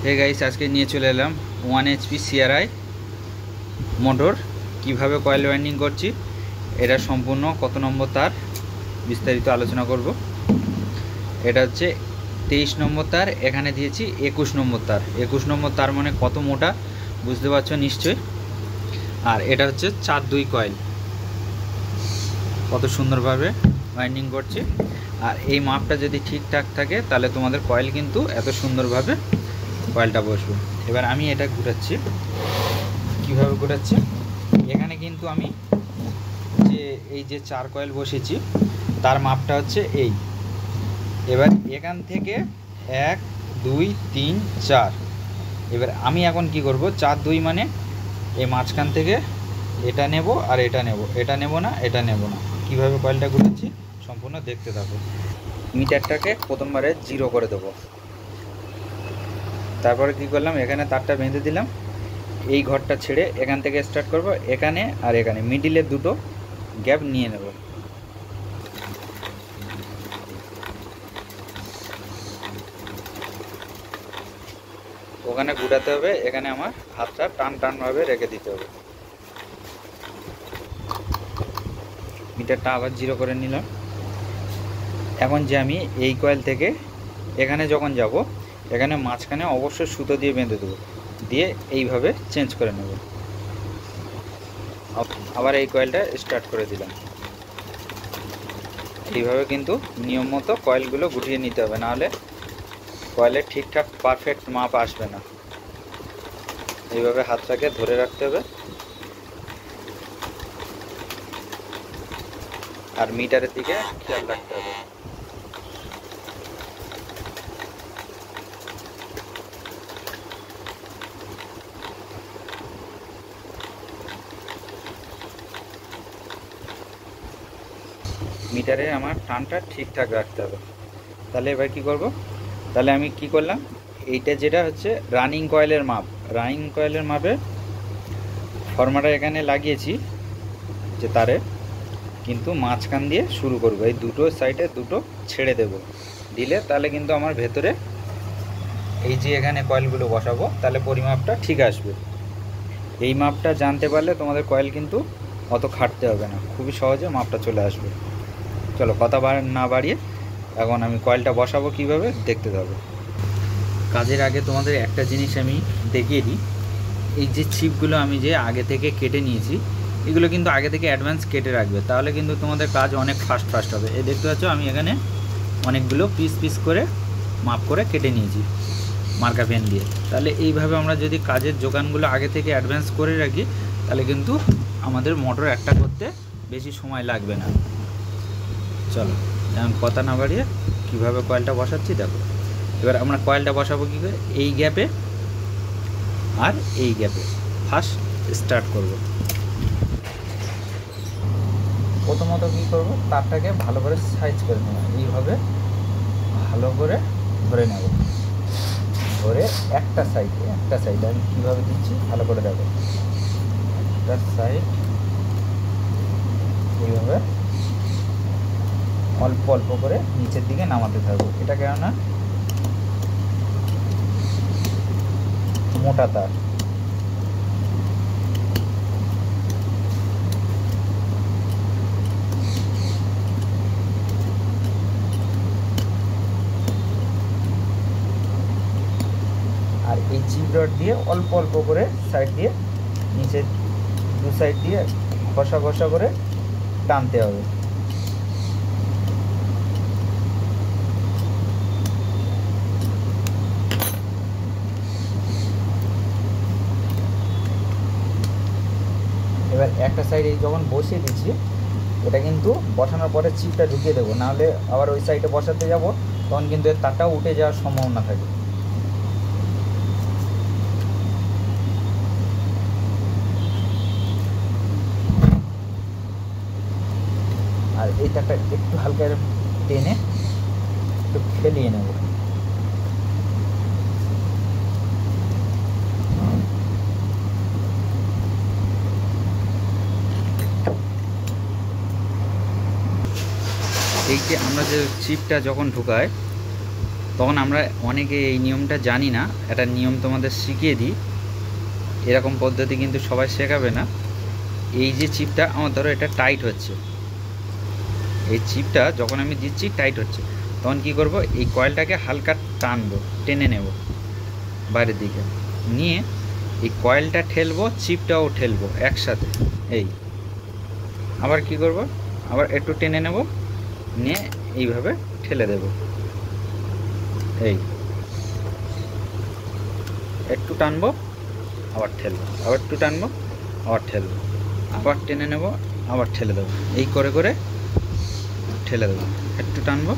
Hey guys, আজকে নিয়ে চলে এলাম 1 HP CRI মোটর কিভাবে কয়েল ওয়াইন্ডিং করছি, এটা সম্পূর্ণ কত নম্বর তার বিস্তারিত আলোচনা করব। এটা হচ্ছে 23 নম্বর তার, এখানে দিয়েছি 21 নম্বর তার। 21 নম্বর তার মানে কত মোটা বুঝতে পারছো নিশ্চয়ই। আর এটা হচ্ছে 4-2 কয়েল, কত সুন্দরভাবে ওয়াইন্ডিং করছে। আর এই মাপটা যদি ঠিকঠাক থাকে তাহলে তোমাদের কয়েল কিন্তু এত সুন্দরভাবে কয়েলটা বসবে। এবার আমি এটা ঘুরাচ্ছি, কীভাবে ঘুরাচ্ছি, এখানে কিন্তু আমি এই যে 4 কয়েল বসেছি তার মাপটা হচ্ছে এই। এবার এখান থেকে 1 2 3 4, এবার আমি এখন কি করব, 4-2 মানে এই মাঝখান থেকে এটা নেব আর এটা নেব, এটা নেব না, এটা নেব না। কীভাবে কয়েলটা ঘুরাচ্ছি সম্পূর্ণ দেখতে থাকো। মিটারটাকে প্রথমবারে 0 করে দেবো, তারপরে কি করলাম, এখানে তারটা বেঁধে দিলাম। এই ঘরটা ছেড়ে এখান থেকে স্টার্ট করব, এখানে আর এখানে মিডিলের দুটো গ্যাপ নিয়ে নেব। ওখানে ঘুরাতে হবে, এখানে আমার হাতটা টানভাবে রেখে দিতে হবে। মিটারটা আবার 0 করে নিলাম। এখন যে আমি এই কয়েল থেকে এখানে যখন যাব, এখানে মাঝখানে অবশ্যই সুতো দিয়ে বেঁধে দেবো, দিয়ে এইভাবে চেঞ্জ করে নেব। আবার এই কয়েলটা স্টার্ট করে দিলাম। এইভাবে কিন্তু নিয়ম মতো কয়েলগুলো গুটিয়ে নিতে হবে, নাহলে কয়েলের ঠিকঠাক পারফেক্ট মাপ আসবে না। এইভাবে হাতটাকে ধরে রাখতে হবে আর মিটারের দিকে খেয়াল রাখতে হবে। মিটারে আমার টানটা ঠিকঠাক রাখতে হবে। তাহলে এবার কি করব, তাহলে আমি কি করলাম, এইটা যেটা হচ্ছে রানিং কয়েলের মাপ, রানিং কয়েলের মাপে ফর্মাটা এখানে লাগিয়েছি যে তারে, কিন্তু মাঝখান দিয়ে শুরু করব, এই দুটো সাইডে দুটো ছেড়ে দেব, দিলে তাহলে কিন্তু আমার ভেতরে এই যে এখানে কয়েলগুলো বসাবো তাহলে পরিমাপটা ঠিক আসবে। এই মাপটা জানতে পারলে তোমাদের কয়েল কিন্তু অত খাটতে হবে না, খুবই সহজে মাপটা চলে আসবে। চলো কথা না বাড়িয়ে এখন আমি কয়েলটা বসাবো কিভাবে দেখতে থাকো। কাজের আগে তোমাদের একটা জিনিস আমি দেখিয়ে দিই, এই যে ছিপগুলো আমি যে আগে থেকে কেটে নিয়েছি, এগুলো কিন্তু আগে থেকে অ্যাডভান্স কেটে রাখবে, তাহলে কিন্তু তোমাদের কাজ অনেক ফাস্ট হবে। এই দেখতে পাচ্ছ আমি এখানে অনেকগুলো পিস করে মাপ করে কেটে নিয়েছি মার্কার পেন দিয়ে। তাহলে এইভাবে আমরা যদি কাজের যোগানগুলো আগে থেকে অ্যাডভান্স করে রাখি তাহলে কিন্তু আমাদের মোটর একটা করতে বেশি সময় লাগবে না। চলো এখন কথা না বাড়িয়ে কীভাবে কয়েলটা বসাচ্ছি দেখো। এবার আমরা কয়েলটা বসাবো কী করে, এই গ্যাপে আর এই গ্যাপে ফার্স্ট স্টার্ট করব। প্রথমত কী করব, তারটাকে ভালো করে সাইজ করে নেব, এইভাবে ভালো করে ধরে নেব, ধরে একটা সাইড আমি কীভাবে দিচ্ছি ভালো করে দেখো। একটা সাইড এইভাবে অল্প অল্প করে নিচের দিকে নামাতে থাকবো। এটা কেননা মোটা তার, আর এই চিপ রড দিয়ে অল্প অল্প করে সাইড দিয়ে নিচের দু সাইড দিয়ে ঘষা করে টানতে হবে। এবার একটা সাইড এই যখন বসিয়ে দিচ্ছি, এটা কিন্তু বসানোর পরে চিপটা ঢুকিয়ে দেবো, নাহলে আবার ওই সাইডে বসাতে যাব তখন কিন্তু এর তারটাও উঠে যাওয়ার সম্ভাবনা থাকে। আর এই তারটা একটু হালকা টেনে একটু ফেলিয়ে নেব। এই যে আমরা যে চিপটা যখন ঢুকাই তখন আমরা অনেকে এই নিয়মটা জানি না, একটা নিয়ম তোমাদের শিখিয়ে দিই। এরকম পদ্ধতি কিন্তু সবাই শেখাবে না। এই যে চিপটা আমার ধরো এটা টাইট হচ্ছে, এই চিপটা যখন আমি দিচ্ছি টাইট হচ্ছে, তখন কি করব, এই কয়েলটাকে হালকা টানবো, টেনে নেব বাইরের দিকে, নিয়ে এই কয়েলটা ঠেলবো, চিপটাও ঠেলবো একসাথে। এই আবার কি করব, আবার একটু টেনে নেব, নিয়ে এইভাবে ঠেলে দেব। এই একটু টানবো, আবার ঠেলবো, আবার একটু টানবো, আবার ঠেলবো, আবার টেনে নেব, আবার ঠেলে দেবো। এই করে করে ঠেলে দেবো, একটু টানবো,